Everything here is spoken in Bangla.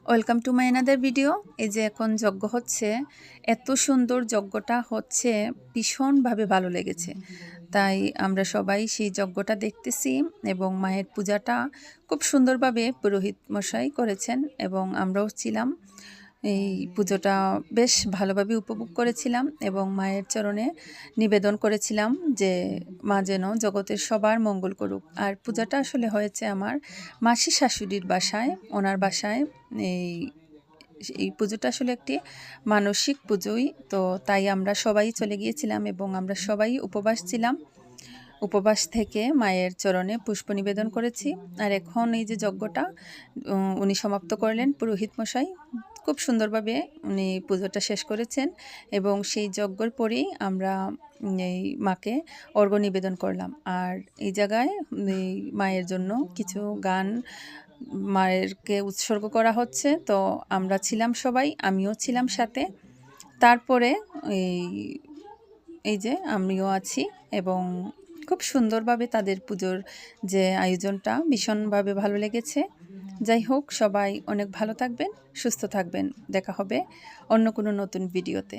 Welcome to my another video. এই যে এখন যজ্ঞ হচ্ছে, এত সুন্দর যজ্ঞটা হচ্ছে, ভীষণভাবে ভালো লেগেছে। তাই আমরা সবাই সেই যজ্ঞটা দেখতেছি এবং মায়ের পূজাটা খুব সুন্দরভাবে পুরোহিত মশাই করেছেন এবং আমরাও ছিলাম। এই পুজোটা বেশ ভালোভাবে উপভোগ করেছিলাম এবং মায়ের চরণে নিবেদন করেছিলাম যে মা যেন জগতের সবার মঙ্গল করুক। আর পূজাটা আসলে হয়েছে আমার মাসি শাশুড়ির বাসায়, ওনার বাসায়। এই এই পুজোটা আসলে একটি মানসিক পুজোই, তো তাই আমরা সবাই চলে গিয়েছিলাম এবং আমরা সবাই উপবাস ছিলাম। উপবাস থেকে মায়ের চরণে পুষ্প নিবেদন করেছি। আর এখন এই যে যজ্ঞটা উনি সমাপ্ত করলেন, পুরোহিত মশাই খুব সুন্দরভাবে উনি পুজোটা শেষ করেছেন এবং সেই যজ্ঞর পরেই আমরা এই মাকে অর্ঘ্য নিবেদন করলাম। আর এই জায়গায় এই মায়ের জন্য কিছু গান মায়েরকে উৎসর্গ করা হচ্ছে, তো আমরা ছিলাম সবাই, আমিও ছিলাম সাথে। তারপরে এই এই যে আমিও আছি এবং খুব সুন্দরভাবে তাদের পুজোর যে আয়োজনটা ভীষণভাবে ভালো লেগেছে। যাই হোক, সবাই অনেক ভালো থাকবেন, সুস্থ থাকবেন। দেখা হবে অন্য কোনো নতুন ভিডিওতে।